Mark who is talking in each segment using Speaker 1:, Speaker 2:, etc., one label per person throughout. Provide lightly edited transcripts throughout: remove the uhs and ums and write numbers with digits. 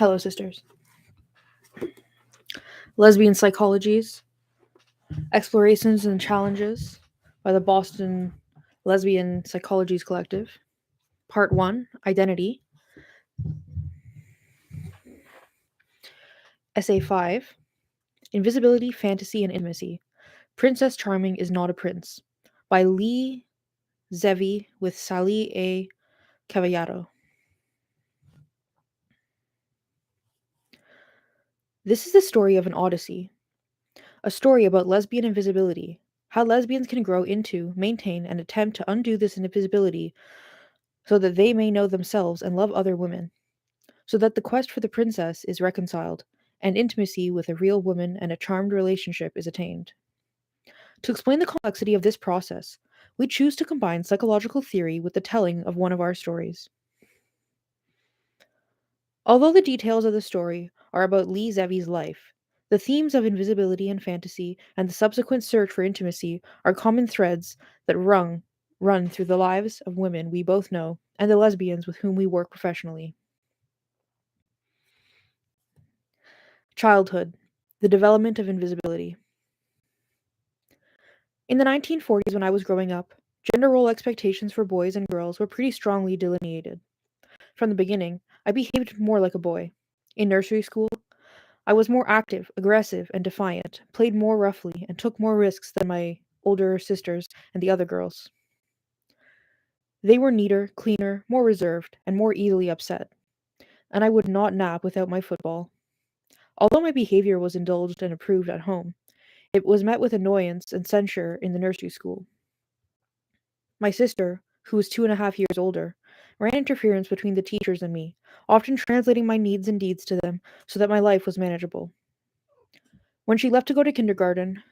Speaker 1: Hello, sisters. Lesbian Psychologies, Explorations and Challenges by the Boston Lesbian Psychologies Collective. Part 1, Identity. Essay 5, Invisibility, Fantasy, and Intimacy. Princess Charming is Not a Prince by Zevy with Sahli A. Cavallaro. This is the story of an odyssey, a story about lesbian invisibility, how lesbians can grow into, maintain, and attempt to undo this invisibility so that they may know themselves and love other women, so that the quest for the princess is reconciled, and intimacy with a real woman and a charmed relationship is attained. To explain the complexity of this process, we choose to combine psychological theory with the telling of one of our stories. Although the details of the story are about Zevy's life, the themes of invisibility and fantasy and the subsequent search for intimacy are common threads that run through the lives of women we both know and the lesbians with whom we work professionally. Childhood, the development of invisibility. In the 1940s, when I was growing up, gender role expectations for boys and girls were pretty strongly delineated. From the beginning, I behaved more like a boy. In nursery school, I was more active, aggressive, and defiant, played more roughly, and took more risks than my older sisters and the other girls. They were neater, cleaner, more reserved, and more easily upset, and I would not nap without my football. Although my behavior was indulged and approved at home, it was met with annoyance and censure in the nursery school. My sister, who was 2.5 years older, ran interference between the teachers and me, often translating my needs and deeds to them so that my life was manageable. When she left to go to kindergarten,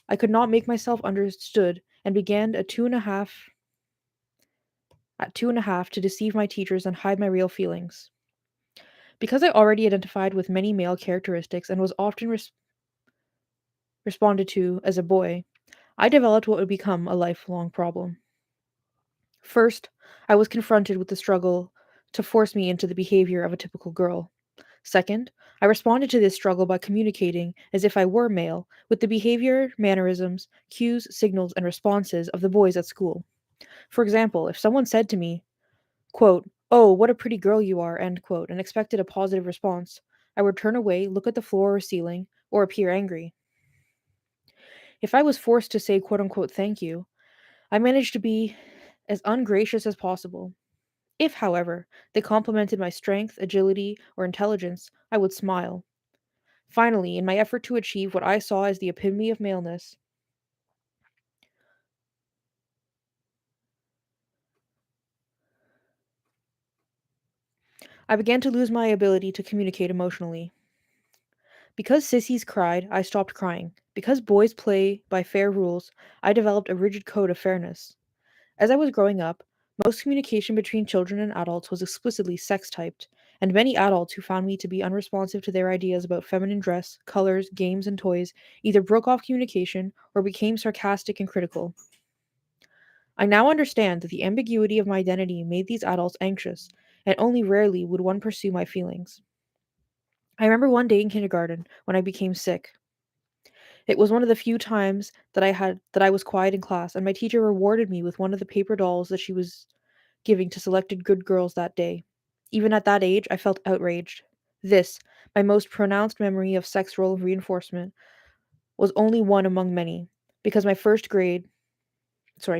Speaker 1: I could not make myself understood and began at 2.5 to deceive my teachers and hide my real feelings. Because I already identified with many male characteristics and was often responded to as a boy, I developed what would become a lifelong problem. First, I was confronted with the struggle to force me into the behavior of a typical girl. Second, I responded to this struggle by communicating as if I were male with the behavior, mannerisms, cues, signals, and responses of the boys at school. For example, if someone said to me, quote, "Oh, what a pretty girl you are," end quote, and expected a positive response, I would turn away, look at the floor or ceiling, or appear angry. If I was forced to say quote unquote thank you, I managed to be as ungracious as possible. If, however, they complimented my strength, agility, or intelligence, I would smile. Finally, in my effort to achieve what I saw as the epitome of maleness, I began to lose my ability to communicate emotionally. Because sissies cried, I stopped crying. Because boys play by fair rules, I developed a rigid code of fairness. As I was growing up, most communication between children and adults was explicitly sex typed, and many adults who found me to be unresponsive to their ideas about feminine dress, colors, games, and toys either broke off communication or became sarcastic and critical. I now understand that the ambiguity of my identity made these adults anxious, and only rarely would one pursue my feelings. I remember one day in kindergarten when I became sick. It was one of the few times that I was quiet in class, and my teacher rewarded me with one of the paper dolls that she was giving to selected good girls that day. Even at that age, I felt outraged. This, my most pronounced memory of sex role reinforcement, was only one among many, because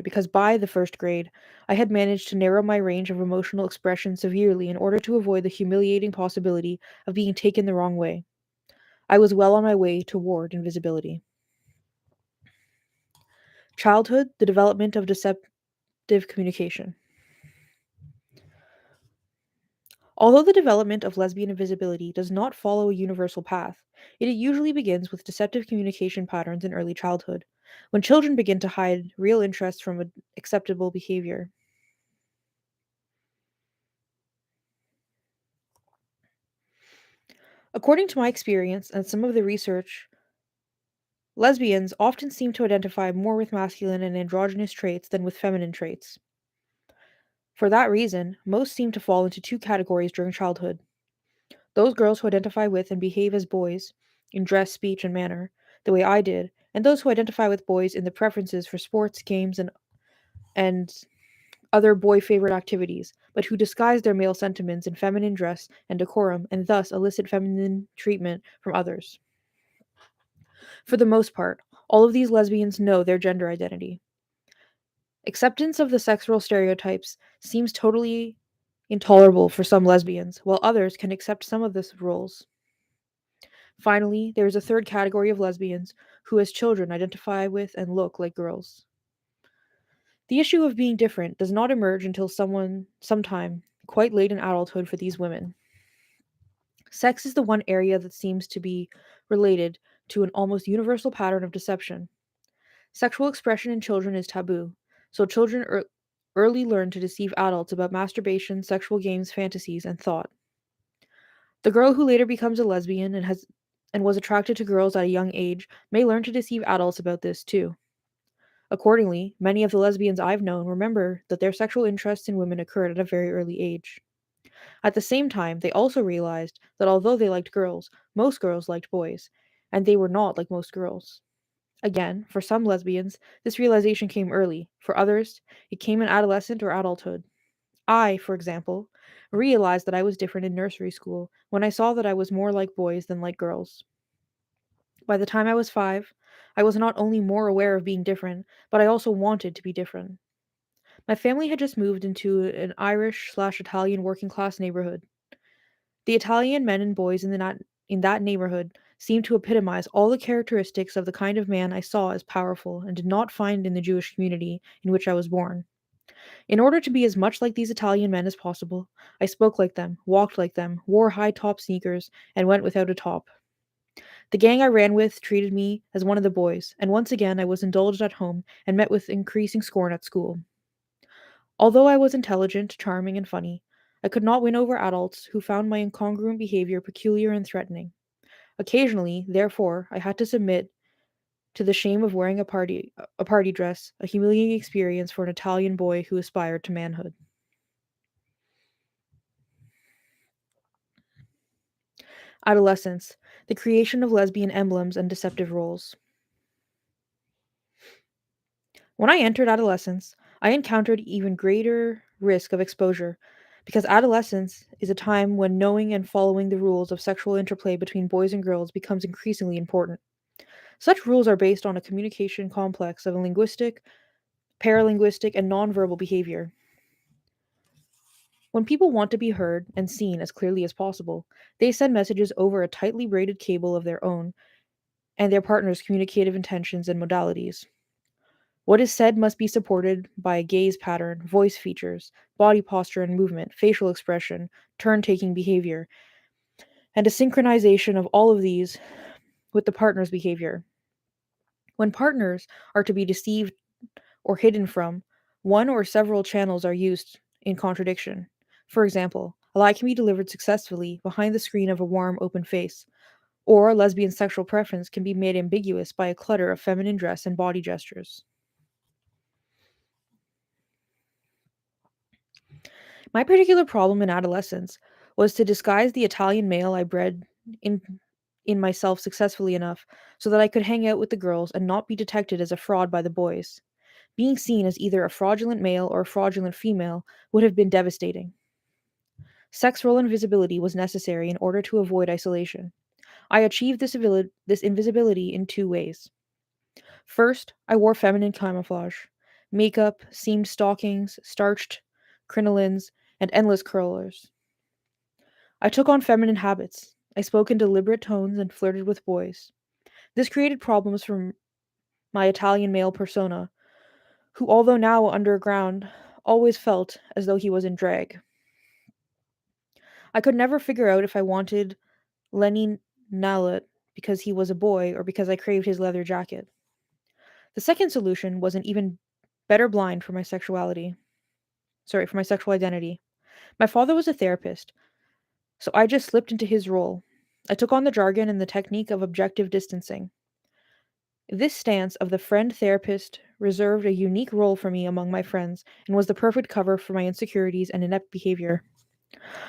Speaker 1: because by the first grade, I had managed to narrow my range of emotional expression severely in order to avoid the humiliating possibility of being taken the wrong way. I was well on my way toward invisibility. Childhood, the development of deceptive communication. Although the development of lesbian invisibility does not follow a universal path, it usually begins with deceptive communication patterns in early childhood, when children begin to hide real interests from acceptable behavior. According to my experience and some of the research, lesbians often seem to identify more with masculine and androgynous traits than with feminine traits. For that reason, most seem to fall into two categories during childhood: those girls who identify with and behave as boys in dress, speech, and manner, the way I did, and those who identify with boys in the preferences for sports, games, and other boy favorite activities, but who disguise their male sentiments in feminine dress and decorum and thus elicit feminine treatment from others. For the most part, all of these lesbians know their gender identity. Acceptance of the sex role stereotypes seems totally intolerable for some lesbians, while others can accept some of these roles. Finally, there is a third category of lesbians who, as children, identify with and look like girls. The issue of being different does not emerge until sometime quite late in adulthood for these women. Sex is the one area that seems to be related to an almost universal pattern of deception. Sexual expression in children is taboo, so children early learn to deceive adults about masturbation, sexual games, fantasies, and thought. The girl who later becomes a lesbian and was attracted to girls at a young age may learn to deceive adults about this too. Accordingly, many of the lesbians I've known remember that their sexual interests in women occurred at a very early age. At the same time, they also realized that although they liked girls, most girls liked boys, and they were not like most girls. Again, for some lesbians, this realization came early. For others, it came in adolescent or adulthood. I, for example, realized that I was different in nursery school when I saw that I was more like boys than like girls. By the time I was 5, I was not only more aware of being different, but I also wanted to be different. My family had just moved into an Irish/Italian working class neighborhood. The Italian men and boys in that neighborhood seemed to epitomize all the characteristics of the kind of man I saw as powerful and did not find in the Jewish community in which I was born. In order to be as much like these Italian men as possible, I spoke like them, walked like them, wore high top sneakers, and went without a top. The gang I ran with treated me as one of the boys, and once again I was indulged at home and met with increasing scorn at school. Although I was intelligent, charming, and funny, I could not win over adults who found my incongruent behavior peculiar and threatening. Occasionally, therefore, I had to submit to the shame of wearing a party dress, a humiliating experience for an Italian boy who aspired to manhood. Adolescence, the creation of lesbian emblems and deceptive roles. When I entered adolescence, I encountered even greater risk of exposure because adolescence is a time when knowing and following the rules of sexual interplay between boys and girls becomes increasingly important. Such rules are based on a communication complex of linguistic, paralinguistic, and nonverbal behavior. When people want to be heard and seen as clearly as possible, they send messages over a tightly braided cable of their own and their partner's communicative intentions and modalities. What is said must be supported by a gaze pattern, voice features, body posture and movement, facial expression, turn taking behavior, and a synchronization of all of these with the partner's behavior. When partners are to be deceived or hidden from, one or several channels are used in contradiction. For example, a lie can be delivered successfully behind the screen of a warm, open face, or a lesbian sexual preference can be made ambiguous by a clutter of feminine dress and body gestures. My particular problem in adolescence was to disguise the Italian male I bred in in myself successfully enough so that I could hang out with the girls and not be detected as a fraud by the boys. Being seen as either a fraudulent male or a fraudulent female would have been devastating. Sex role invisibility was necessary in order to avoid isolation. I achieved this invisibility in two ways. First, I wore feminine camouflage: makeup, seamed stockings, starched crinolines, and endless curlers. I took on feminine habits. I spoke in deliberate tones and flirted with boys. This created problems for my Italian male persona, who, although now underground, always felt as though he was in drag. I could never figure out if I wanted Lenny Nallet because he was a boy or because I craved his leather jacket. The second solution was an even better blind for my sexuality. Sorry, for my sexual identity. My father was a therapist, so I just slipped into his role. I took on the jargon and the technique of objective distancing. This stance of the friend therapist reserved a unique role for me among my friends and was the perfect cover for my insecurities and inept behavior.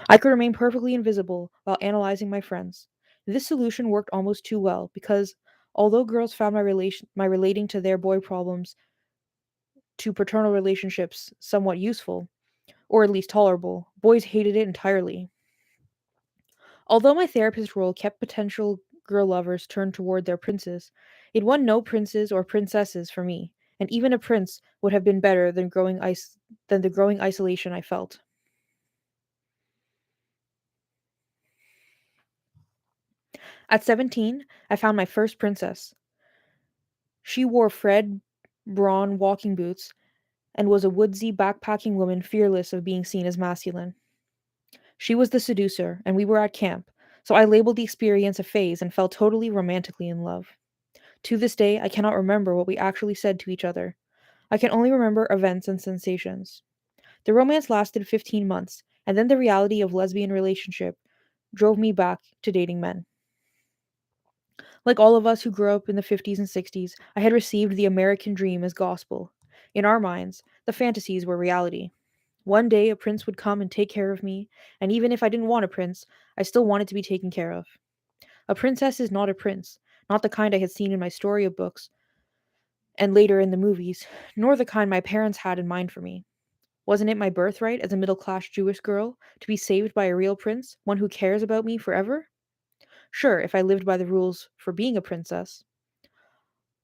Speaker 1: I could remain perfectly invisible while analyzing my friends. This solution worked almost too well because although girls found my relating to their boy problems to paternal relationships somewhat useful, or at least tolerable, boys hated it entirely. Although my therapist role kept potential girl lovers turned toward their princes, it won no princes or princesses for me, and even a prince would have been better than the growing isolation I felt. At 17, I found my first princess. She wore Fred Braun walking boots and was a woodsy, backpacking woman fearless of being seen as masculine. She was the seducer, and we were at camp, so I labeled the experience a phase and fell totally romantically in love. To this day, I cannot remember what we actually said to each other. I can only remember events and sensations. The romance lasted 15 months, and then the reality of lesbian relationship drove me back to dating men. Like all of us who grew up in the 50s and 60s, I had received the American dream as gospel. In our minds, the fantasies were reality. One day a prince would come and take care of me, and even if I didn't want a prince, I still wanted to be taken care of. A princess is not a prince, not the kind I had seen in my storybooks and later in the movies, nor the kind my parents had in mind for me. Wasn't it my birthright as a middle class Jewish girl to be saved by a real prince, one who cares about me forever? Sure, if I lived by the rules for being a princess.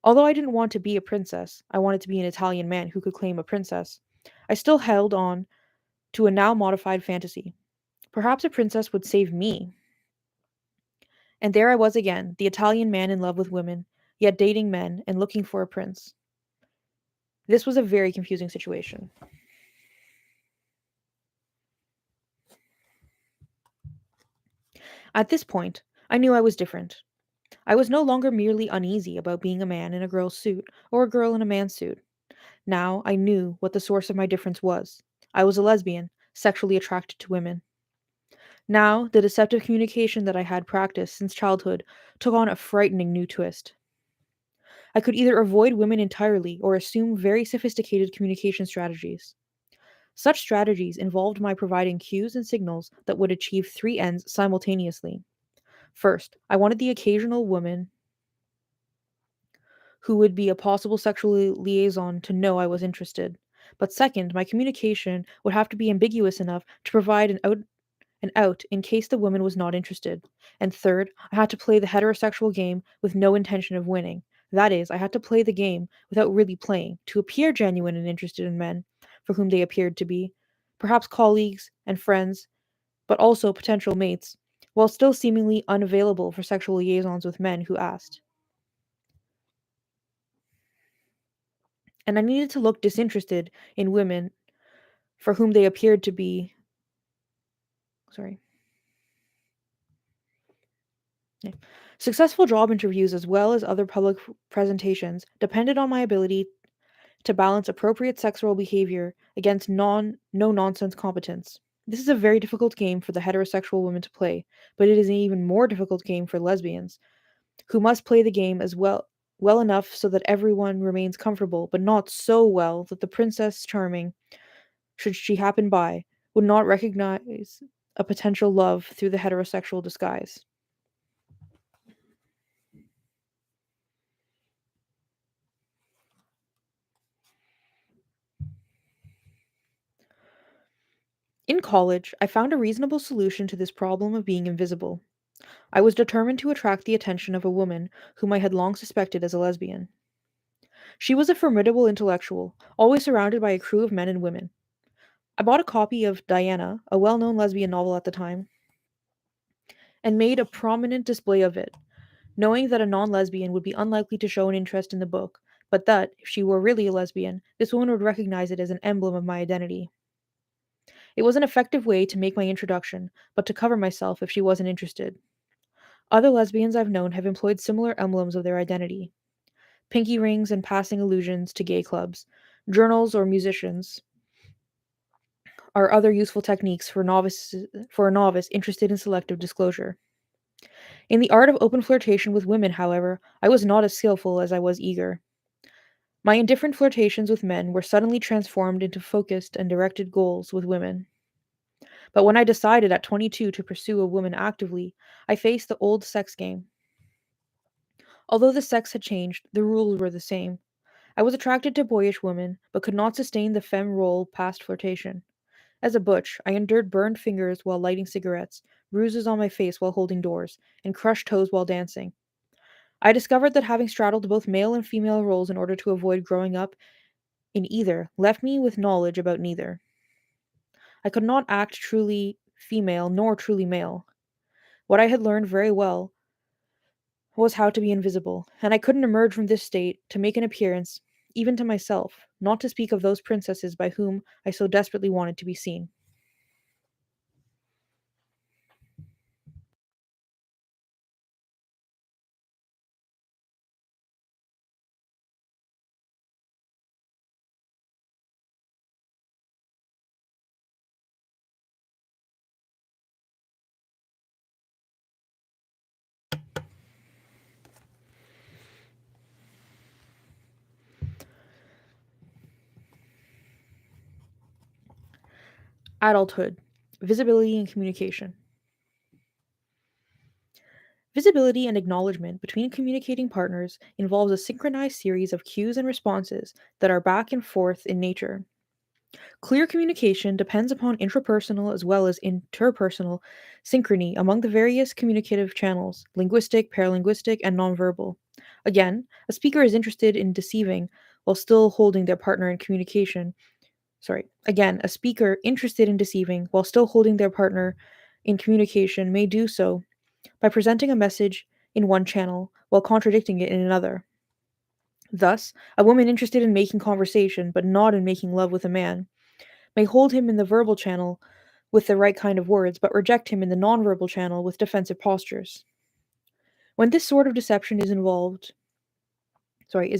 Speaker 1: Although I didn't want to be a princess, I wanted to be an Italian man who could claim a princess. I still held on to a now modified fantasy. Perhaps a princess would save me. And there I was again, the Italian man in love with women, yet dating men and looking for a prince. This was a very confusing situation. At this point, I knew I was different. I was no longer merely uneasy about being a man in a girl's suit or a girl in a man's suit. Now I knew what the source of my difference was. I was a lesbian, sexually attracted to women. Now, the deceptive communication that I had practiced since childhood took on a frightening new twist. I could either avoid women entirely or assume very sophisticated communication strategies. Such strategies involved my providing cues and signals that would achieve three ends simultaneously. First, I wanted the occasional woman who would be a possible sexual liaison to know I was interested. But second, my communication would have to be ambiguous enough to provide an out in case the woman was not interested. And third, I had to play the heterosexual game with no intention of winning. That is, I had to play the game without really playing, to appear genuine and interested in men, for whom they appeared to be, perhaps colleagues and friends, but also potential mates, while still seemingly unavailable for sexual liaisons with men who asked. And I needed to look disinterested in women for whom they appeared to be. Sorry. Yeah. Successful job interviews, as well as other public presentations, depended on my ability to balance appropriate sexual behavior against no nonsense competence. This is a very difficult game for the heterosexual woman to play, but it is an even more difficult game for lesbians, who must play the game as well enough so that everyone remains comfortable, but not so well that the princess charming, should she happen by, would not recognize a potential love through the heterosexual disguise. In college, I found a reasonable solution to this problem of being invisible. I was determined to attract the attention of a woman whom I had long suspected as a lesbian. She was a formidable intellectual, always surrounded by a crew of men and women. I bought a copy of Diana, a well known lesbian novel at the time, and made a prominent display of it, knowing that a non lesbian would be unlikely to show an interest in the book, but that, if she were really a lesbian, this woman would recognize it as an emblem of my identity. It was an effective way to make my introduction, but to cover myself if she wasn't interested. Other lesbians I've known have employed similar emblems of their identity: pinky rings and passing allusions to gay clubs, journals or musicians are other useful techniques for a novice interested in selective disclosure. In the art of open flirtation with women, however, I was not as skillful as I was eager. My indifferent flirtations with men were suddenly transformed into focused and directed goals with women. But when I decided at 22 to pursue a woman actively, I faced the old sex game. Although the sex had changed, the rules were the same. I was attracted to boyish women, but could not sustain the femme role past flirtation. As a butch, I endured burned fingers while lighting cigarettes, bruises on my face while holding doors, and crushed toes while dancing. I discovered that having straddled both male and female roles in order to avoid growing up in either left me with knowledge about neither. I could not act truly female nor truly male. What I had learned very well was how to be invisible, and I couldn't emerge from this state to make an appearance, even to myself, not to speak of those princesses by whom I so desperately wanted to be seen. Adulthood. Visibility and communication. Visibility and acknowledgement between communicating partners involves a synchronized series of cues and responses that are back and forth in nature. Clear communication depends upon intrapersonal as well as interpersonal synchrony among the various communicative channels linguistic, paralinguistic, and nonverbal. Again, a speaker is interested in deceiving while still holding their partner in communication. Again, a speaker interested in deceiving while still holding their partner in communication may do so by presenting a message in one channel while contradicting it in another. Thus, a woman interested in making conversation but not in making love with a man may hold him in the verbal channel with the right kind of words, but reject him in the nonverbal channel with defensive postures. When this sort of deception is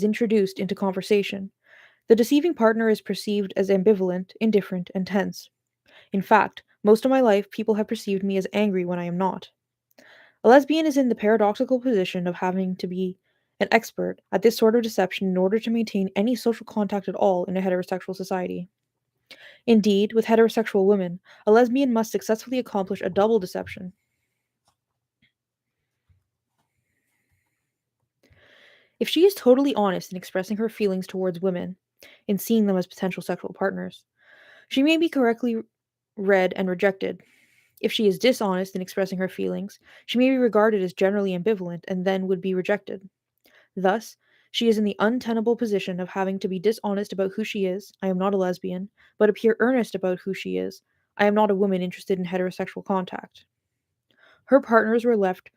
Speaker 1: introduced into conversation, the deceiving partner is perceived as ambivalent, indifferent, and tense. In fact, most of my life, people have perceived me as angry when I am not. A lesbian is in the paradoxical position of having to be an expert at this sort of deception in order to maintain any social contact at all in a heterosexual society. Indeed, with heterosexual women, a lesbian must successfully accomplish a double deception. If she is totally honest in expressing her feelings towards women, in seeing them as potential sexual partners, she may be correctly read and rejected. If she is dishonest in expressing her feelings, she may be regarded as generally ambivalent and then would be rejected. Thus, she is in the untenable position of having to be dishonest about who she is, I am not a lesbian, but appear earnest about who she is, I am not a woman interested in heterosexual contact. Her partners are left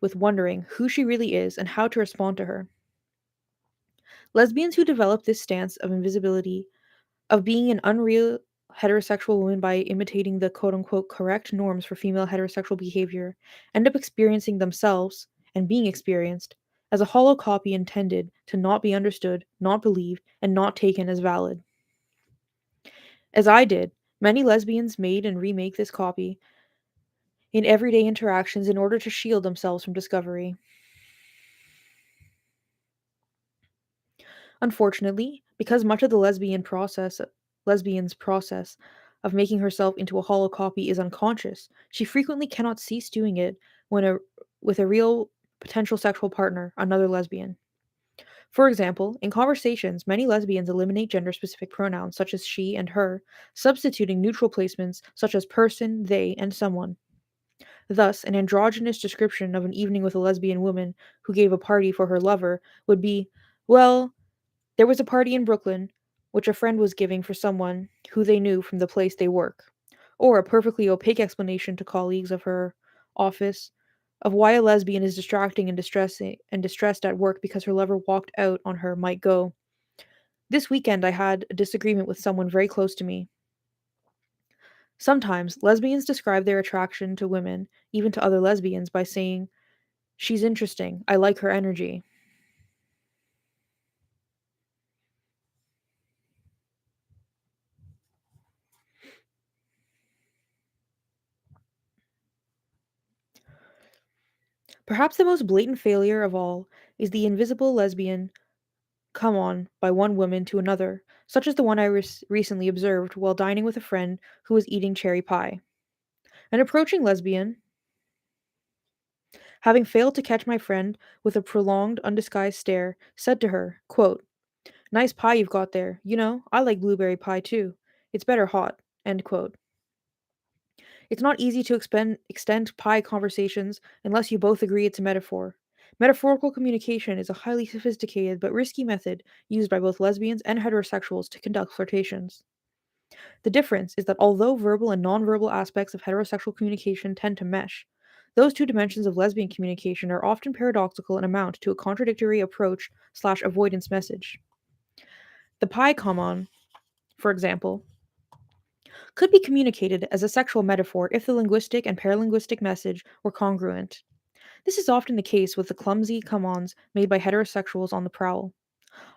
Speaker 1: with wondering who she really is and how to respond to her. Lesbians who develop this stance of invisibility, of being an unreal heterosexual woman by imitating the quote unquote correct norms for female heterosexual behavior, end up experiencing themselves and being experienced as a hollow copy intended to not be understood, not believed, and not taken as valid. As I did, many lesbians made and remake this copy in everyday interactions in order to shield themselves from discovery. Unfortunately, because much of the lesbian's process of making herself into a hollow copy is unconscious, she frequently cannot cease doing it when with a real potential sexual partner, another lesbian. For example, in conversations, many lesbians eliminate gender specific pronouns such as she and her, substituting neutral placements such as person, they, and someone. Thus, an androgynous description of an evening with a lesbian woman who gave a party for her lover would be, well, there was a party in Brooklyn, which a friend was giving for someone who they knew from the place they work, or a perfectly opaque explanation to colleagues of her office of why a lesbian is distracting and distressed at work because her lover walked out on her might go. This weekend I had a disagreement with someone very close to me. Sometimes lesbians describe their attraction to women, even to other lesbians, by saying, "She's interesting. I like her energy." Perhaps the most blatant failure of all is the invisible lesbian come on by one woman to another, such as the one I recently observed while dining with a friend who was eating cherry pie. An approaching lesbian, having failed to catch my friend with a prolonged, undisguised stare, said to her, quote, "Nice pie you've got there. You know, I like blueberry pie too. It's better hot." End quote. It's not easy to extend pie conversations unless you both agree it's a metaphor. Metaphorical communication is a highly sophisticated but risky method used by both lesbians and heterosexuals to conduct flirtations. The difference is that although verbal and nonverbal aspects of heterosexual communication tend to mesh, those two dimensions of lesbian communication are often paradoxical and amount to a contradictory approach slash avoidance message. The pie come on, for example, could be communicated as a sexual metaphor if the linguistic and paralinguistic message were congruent. This is often the case with the clumsy come ons made by heterosexuals on the prowl.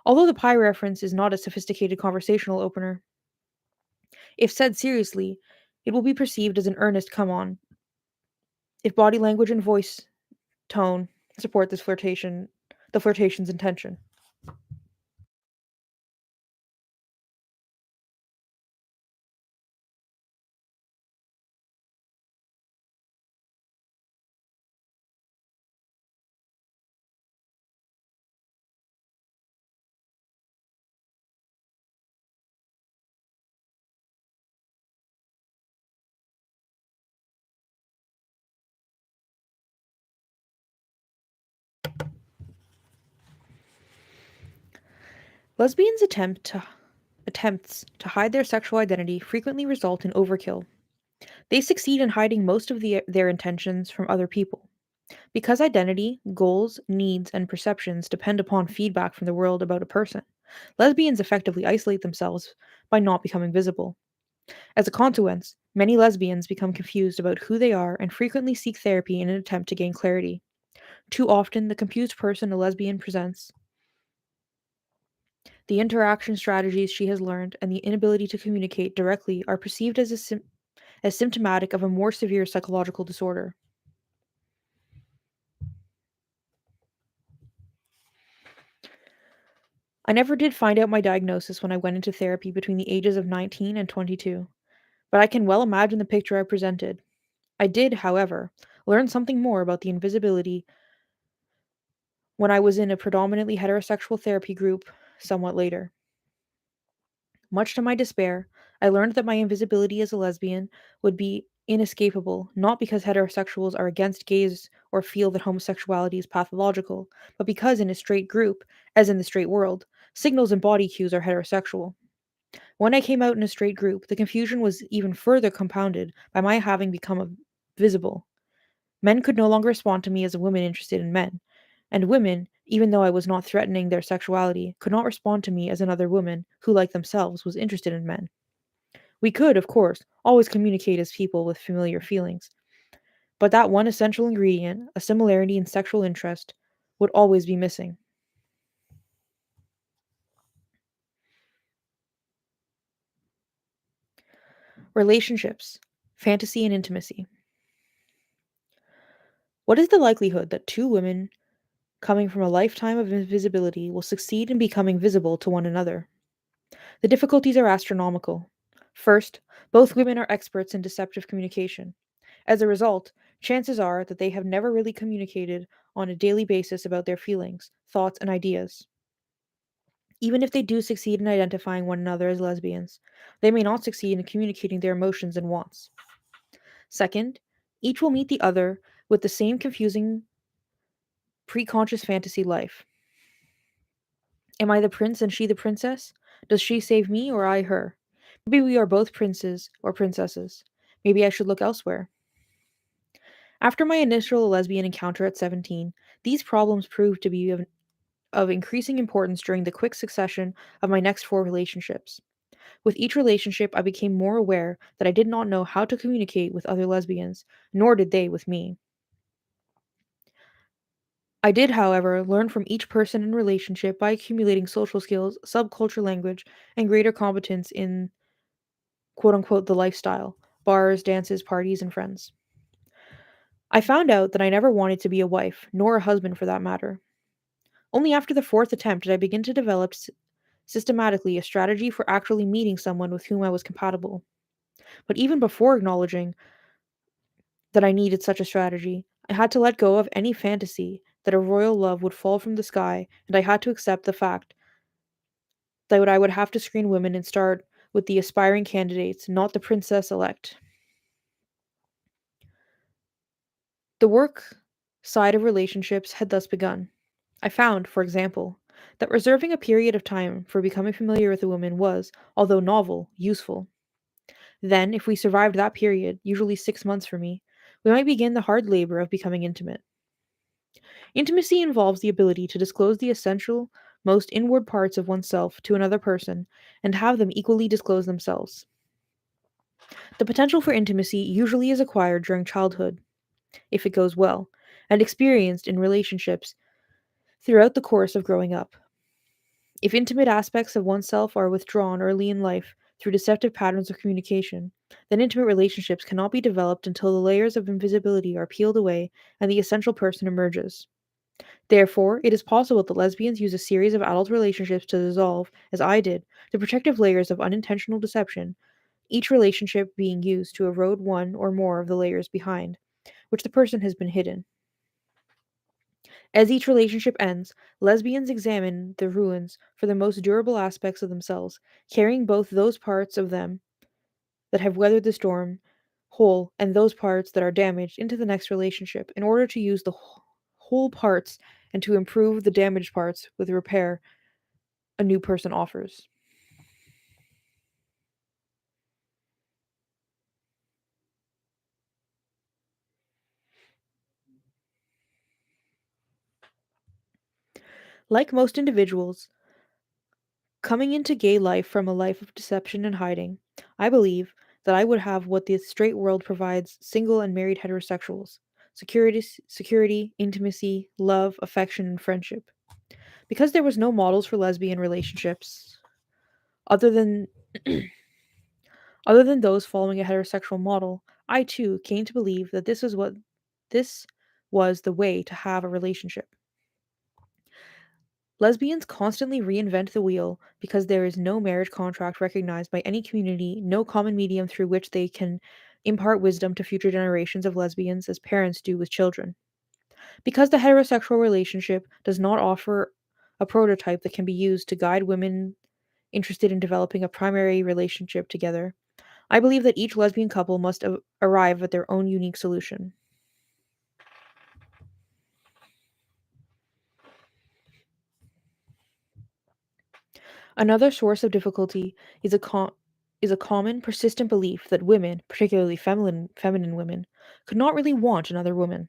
Speaker 1: Although the pie reference is not a sophisticated conversational opener, if said seriously, it will be perceived as an earnest come on if body language and voice tone support the flirtation's intention. Lesbians' attempts to hide their sexual identity frequently result in overkill. They succeed in hiding most of their intentions from other people. Because identity, goals, needs, and perceptions depend upon feedback from the world about a person, lesbians effectively isolate themselves by not becoming visible. As a consequence, many lesbians become confused about who they are and frequently seek therapy in an attempt to gain clarity. Too often, the confused person a lesbian presents, the interaction strategies she has learned, and the inability to communicate directly are perceived as, as symptomatic of a more severe psychological disorder. I never did find out my diagnosis when I went into therapy between the ages of 19 and 22, but I can well imagine the picture I presented. I did, however, learn something more about the invisibility when I was in a predominantly heterosexual therapy group somewhat later. Much to my despair, I learned that my invisibility as a lesbian would be inescapable, not because heterosexuals are against gays or feel that homosexuality is pathological, but because in a straight group, as in the straight world, signals and body cues are heterosexual. When I came out in a straight group, the confusion was even further compounded by my having become visible. Men could no longer respond to me as a woman interested in men, and women, even though I was not threatening their sexuality, could not respond to me as another woman who, like themselves, was interested in men. We could, of course, always communicate as people with familiar feelings, but that one essential ingredient, a similarity in sexual interest, would always be missing. Relationships, fantasy, and intimacy. What is the likelihood that two women coming from a lifetime of invisibility will succeed in becoming visible to one another? The difficulties are astronomical. First, both women are experts in deceptive communication. As a result, chances are that they have never really communicated on a daily basis about their feelings, thoughts, and ideas. Even if they do succeed in identifying one another as lesbians, they may not succeed in communicating their emotions and wants. Second, each will meet the other with the same confusing, preconscious fantasy life. Am I the prince and she the princess? Does she save me or I her? Maybe we are both princes or princesses. Maybe I should look elsewhere. After my initial lesbian encounter at 17, these problems proved to be of increasing importance during the quick succession of my next four relationships. With each relationship, I became more aware that I did not know how to communicate with other lesbians, nor did they with me. I did, however, learn from each person in relationship by accumulating social skills, subculture language, and greater competence in quote unquote the lifestyle bars, dances, parties, and friends. I found out that I never wanted to be a wife, nor a husband for that matter. Only after the fourth attempt did I begin to develop systematically a strategy for actually meeting someone with whom I was compatible. But even before acknowledging that I needed such a strategy, I had to let go of any fantasy that a royal love would fall from the sky, and I had to accept the fact that I would have to screen women and start with the aspiring candidates, not the princess elect. The work side of relationships had thus begun. I found, for example, that reserving a period of time for becoming familiar with a woman was, although novel, useful. Then, if we survived that period, usually 6 months for me, we might begin the hard labor of becoming intimate. Intimacy involves the ability to disclose the essential, most inward parts of oneself to another person and have them equally disclose themselves. The potential for intimacy usually is acquired during childhood, if it goes well, and experienced in relationships throughout the course of growing up. If intimate aspects of oneself are withdrawn early in life through deceptive patterns of communication, then intimate relationships cannot be developed until the layers of invisibility are peeled away and the essential person emerges. Therefore, it is possible that lesbians use a series of adult relationships to dissolve, as I did, the protective layers of unintentional deception, each relationship being used to erode one or more of the layers behind, which the person has been hidden. As each relationship ends, lesbians examine the ruins for the most durable aspects of themselves, carrying both those parts of them that have weathered the storm whole and those parts that are damaged into the next relationship in order to use the whole parts and to improve the damaged parts with the repair a new person offers. Like most individuals, coming into gay life from a life of deception and hiding, I believe that I would have what the straight world provides single and married heterosexuals: security, intimacy, love, affection, and friendship. Because there was no models for lesbian relationships other than other than those following a heterosexual model, I too came to believe that this was the way to have a relationship. Lesbians constantly reinvent the wheel because there is no marriage contract recognized by any community, no common medium through which they can impart wisdom to future generations of lesbians as parents do with children. Because the heterosexual relationship does not offer a prototype that can be used to guide women interested in developing a primary relationship together, I believe that each lesbian couple must arrive at their own unique solution. Another source of difficulty is a common, persistent belief that women, particularly feminine women, could not really want another woman.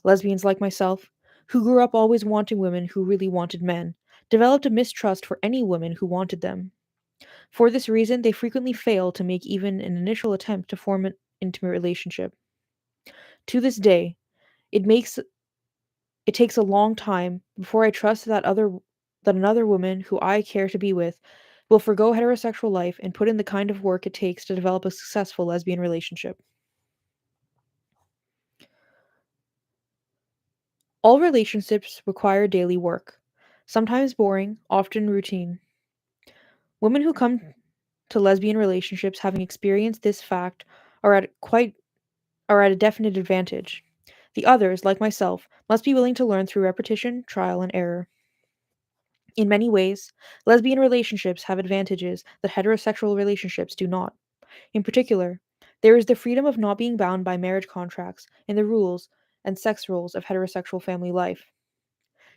Speaker 1: Lesbians like myself, who grew up always wanting women who really wanted men, developed a mistrust for any woman who wanted them. For this reason, they frequently fail to make even an initial attempt to form an intimate relationship. To this day, it makes it takes a long time before I trust that another woman who I care to be with will forgo heterosexual life and put in the kind of work it takes to develop a successful lesbian relationship. All relationships require daily work, sometimes boring, often routine. Women who come to lesbian relationships having experienced this fact are at quite are at a definite advantage. The others, like myself, must be willing to learn through repetition, trial, and error. In many ways, lesbian relationships have advantages that heterosexual relationships do not. In particular, there is the freedom of not being bound by marriage contracts and the rules and sex roles of heterosexual family life.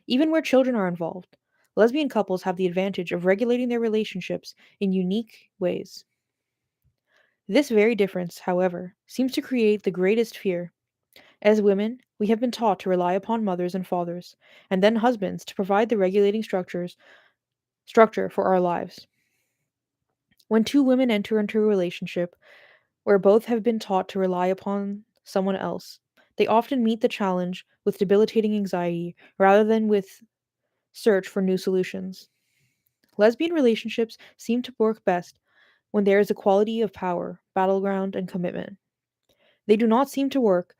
Speaker 1: Even where children are involved, lesbian couples have the advantage of regulating their relationships in unique ways. This very difference, however, seems to create the greatest fear. As women, we have been taught to rely upon mothers and fathers, and then husbands to provide the regulating structure for our lives. When two women enter into a relationship where both have been taught to rely upon someone else, they often meet the challenge with debilitating anxiety rather than with search for new solutions. Lesbian relationships seem to work best when there is equality of power, battleground, and commitment. They do not seem to work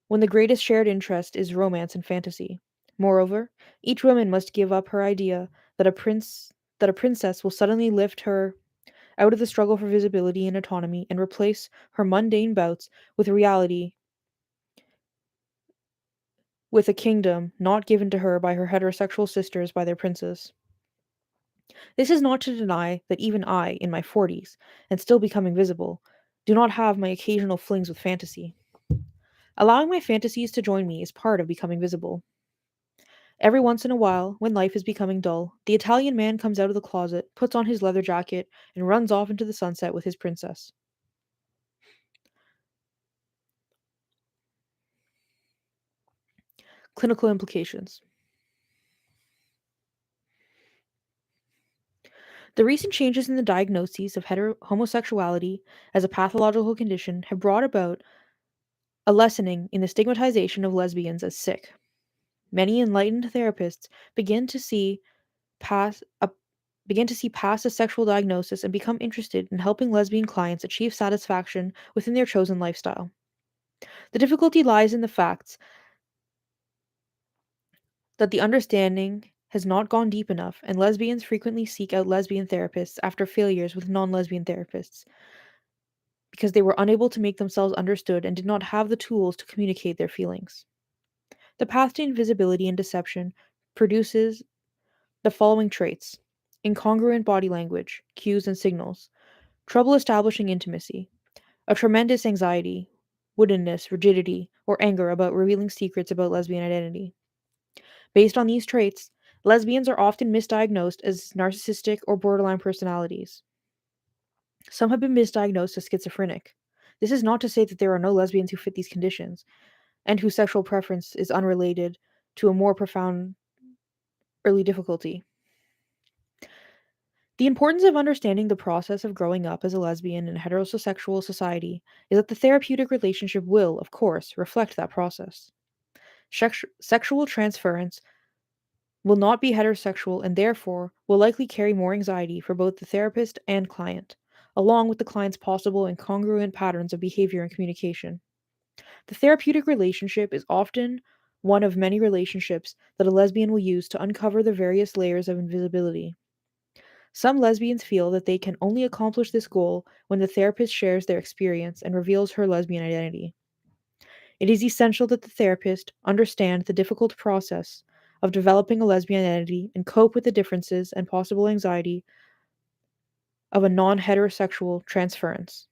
Speaker 1: when the greatest shared interest is romance and fantasy. Moreover, each woman must give up her idea that a princess will suddenly lift her out of the struggle for visibility and autonomy and replace her mundane bouts with reality, with a kingdom not given to her by her heterosexual sisters by their princes. This is not to deny that even I, in my 40s, and still becoming visible, do not have my occasional flings with fantasy. Allowing my fantasies to join me is part of becoming visible. Every once in a while, when life is becoming dull, the Italian man comes out of the closet, puts on his leather jacket, and runs off into the sunset with his princess. Clinical implications. The recent changes in the diagnoses of homosexuality as a pathological condition have brought about a lessening in the stigmatization of lesbians as sick. Many enlightened therapists begin to see past a past a sexual diagnosis and become interested in helping lesbian clients achieve satisfaction within their chosen lifestyle. The difficulty lies in the facts that the understanding has not gone deep enough, and lesbians frequently seek out lesbian therapists after failures with non lesbian therapists because they were unable to make themselves understood and did not have the tools to communicate their feelings. The path to invisibility and deception produces the following traits: incongruent body language, cues, and signals, trouble establishing intimacy, a tremendous anxiety, woodenness, rigidity, or anger about revealing secrets about lesbian identity. Based on these traits, lesbians are often misdiagnosed as narcissistic or borderline personalities. Some have been misdiagnosed as schizophrenic. This is not to say that there are no lesbians who fit these conditions and whose sexual preference is unrelated to a more profound early difficulty. The importance of understanding the process of growing up as a lesbian in a heterosexual society is that the therapeutic relationship will, of course, reflect that process. Sexual transference will not be heterosexual and therefore will likely carry more anxiety for both the therapist and client, along with the client's possible incongruent patterns of behavior and communication. The therapeutic relationship is often one of many relationships that a lesbian will use to uncover the various layers of invisibility. Some lesbians feel that they can only accomplish this goal when the therapist shares their experience and reveals her lesbian identity. It is essential that the therapist understand the difficult process of developing a lesbian identity and cope with the differences and possible anxiety of a non heterosexual transference.